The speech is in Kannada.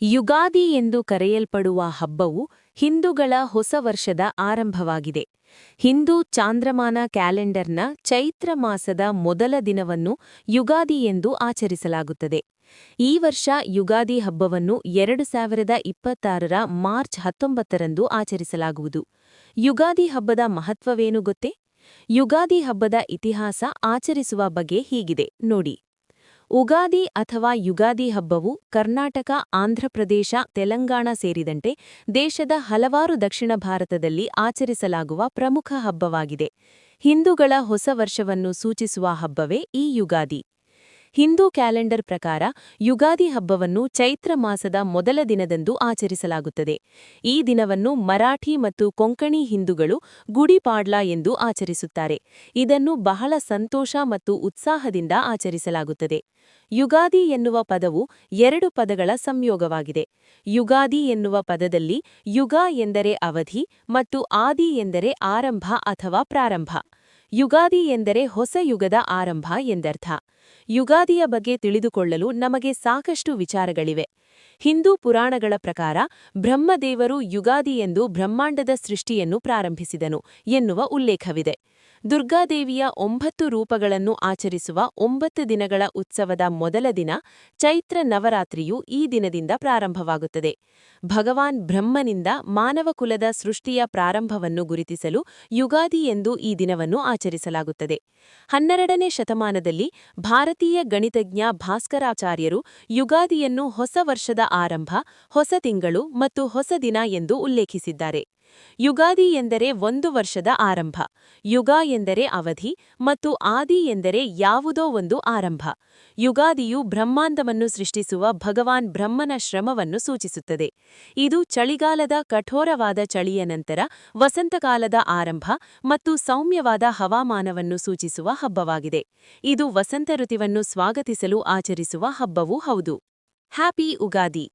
ಯುಗಾದಿ ಎಂದು ಕರೆಯಲ್ಪಡುವ ಹಬ್ಬವು ಹಿಂದೂಗಳ ಹೊಸ ವರ್ಷದ ಆರಂಭವಾಗಿದೆ. ಹಿಂದೂ ಚಾಂದ್ರಮಾನ ಕ್ಯಾಲೆಂಡರ್ನ ಚೈತ್ರ ಮಾಸದ ಮೊದಲ ದಿನವನ್ನು ಯುಗಾದಿ ಎಂದು ಆಚರಿಸಲಾಗುತ್ತದೆ. ಈ ವರ್ಷ ಯುಗಾದಿ ಹಬ್ಬವನ್ನು 2026ರ ಮಾರ್ಚ್ 19ರಂದು ಆಚರಿಸಲಾಗುವುದು. ಯುಗಾದಿ ಹಬ್ಬದ ಮಹತ್ವವೇನು ಗೊತ್ತೇ? ಯುಗಾದಿ ಹಬ್ಬದ ಇತಿಹಾಸ ಆಚರಿಸುವ ಬಗೆ ಹೀಗಿದೆ ನೋಡಿ. ಉಗಾದಿ ಅಥವಾ ಯುಗಾದಿ ಹಬ್ಬವು ಕರ್ನಾಟಕ, ಆಂಧ್ರಪ್ರದೇಶ, ತೆಲಂಗಾಣ ಸೇರಿದಂತೆ ದೇಶದ ಹಲವಾರು ದಕ್ಷಿಣ ಭಾರತದಲ್ಲಿ ಆಚರಿಸಲಾಗುವ ಪ್ರಮುಖ ಹಬ್ಬವಾಗಿದೆ. ಹಿಂದೂಗಳ ಹೊಸ ವರ್ಷವನ್ನು ಸೂಚಿಸುವ ಹಬ್ಬವೇ ಈ ಯುಗಾದಿ. ಹಿಂದೂ ಕ್ಯಾಲೆಂಡರ್ ಪ್ರಕಾರ ಯುಗಾದಿ ಹಬ್ಬವನ್ನು ಚೈತ್ರ ಮಾಸದ ಮೊದಲ ದಿನದಂದು ಆಚರಿಸಲಾಗುತ್ತದೆ. ಈ ದಿನವನ್ನು ಮರಾಠಿ ಮತ್ತು ಕೊಂಕಣಿ ಹಿಂದೂಗಳು ಗುಡಿ ಪಾಡ್ಲಾ ಎಂದು ಆಚರಿಸುತ್ತಾರೆ. ಇದನ್ನು ಬಹಳ ಸಂತೋಷ ಮತ್ತು ಉತ್ಸಾಹದಿಂದ ಆಚರಿಸಲಾಗುತ್ತದೆ. ಯುಗಾದಿ ಎನ್ನುವ ಪದವು ಎರಡು ಪದಗಳ ಸಂಯೋಗವಾಗಿದೆ. ಯುಗಾದಿ ಎನ್ನುವ ಪದದಲ್ಲಿ ಯುಗ ಎಂದರೆ ಅವಧಿ ಮತ್ತು ಆದಿ ಎಂದರೆ ಆರಂಭ ಅಥವಾ ಪ್ರಾರಂಭ. ಯುಗಾದಿ ಎಂದರೆ ಹೊಸ ಯುಗದ ಆರಂಭ ಎಂದರ್ಥ. ಯುಗಾದಿಯ ಬಗ್ಗೆ ತಿಳಿದುಕೊಳ್ಳಲು ನಮಗೆ ಸಾಕಷ್ಟು ವಿಚಾರಗಳಿವೆ. ಹಿಂದೂ ಪುರಾಣಗಳ ಪ್ರಕಾರ ಬ್ರಹ್ಮದೇವರು ಯುಗಾದಿಯೆಂದು ಬ್ರಹ್ಮಾಂಡದ ಸೃಷ್ಟಿಯನ್ನು ಪ್ರಾರಂಭಿಸಿದನು ಎನ್ನುವ ಉಲ್ಲೇಖವಿದೆ. ದುರ್ಗಾದೇವಿಯ 9 ರೂಪಗಳನ್ನು ಆಚರಿಸುವ 9 ದಿನಗಳ ಉತ್ಸವದ ಮೊದಲ ದಿನ ಚೈತ್ರ ನವರಾತ್ರಿಯು ಈ ದಿನದಿಂದ ಪ್ರಾರಂಭವಾಗುತ್ತದೆ. ಭಗವಾನ್ ಬ್ರಹ್ಮನಿಂದ ಮಾನವಕುಲದ ಸೃಷ್ಟಿಯ ಪ್ರಾರಂಭವನ್ನು ಗುರುತಿಸಲು ಯುಗಾದಿ ಎಂದು ಈ ದಿನವನ್ನು ಆಚರಿಸಲಾಗುತ್ತದೆ. 12ನೇ ಶತಮಾನದಲ್ಲಿ ಭಾರತೀಯ ಗಣಿತಜ್ಞ ಭಾಸ್ಕರಾಚಾರ್ಯರು ಯುಗಾದಿಯನ್ನು ಹೊಸ ವರ್ಷದ ಆರಂಭ, ಹೊಸ ತಿಂಗಳು ಮತ್ತು ಹೊಸ ದಿನ ಎಂದು ಉಲ್ಲೇಖಿಸಿದ್ದಾರೆ. ಯುಗಾದಿ ಎಂದರೆ ಒಂದು ವರ್ಷದ ಆರಂಭ, ಯುಗ ಎಂದರೆ ಅವಧಿ ಮತ್ತು ಆದಿ ಎಂದರೆ ಯಾವುದೋ ಒಂದು ಆರಂಭ. ಯುಗಾದಿಯು ಬ್ರಹ್ಮಾಂಡವನ್ನು ಸೃಷ್ಟಿಸುವ ಭಗವಾನ್ ಬ್ರಹ್ಮನ ಶ್ರಮವನ್ನು ಸೂಚಿಸುತ್ತದೆ. ಇದು ಚಳಿಗಾಲದ ಕಠೋರವಾದ ಚಳಿಯ ನಂತರ ವಸಂತಕಾಲದ ಆರಂಭ ಮತ್ತು ಸೌಮ್ಯವಾದ ಹವಾಮಾನವನ್ನು ಸೂಚಿಸುವ ಹಬ್ಬವಾಗಿದೆ. ಇದು ವಸಂತ ಋತುವನ್ನು ಸ್ವಾಗತಿಸಲು ಆಚರಿಸುವ ಹಬ್ಬವೂ ಹೌದು. ಹ್ಯಾಪಿ ಉಗಾದಿ!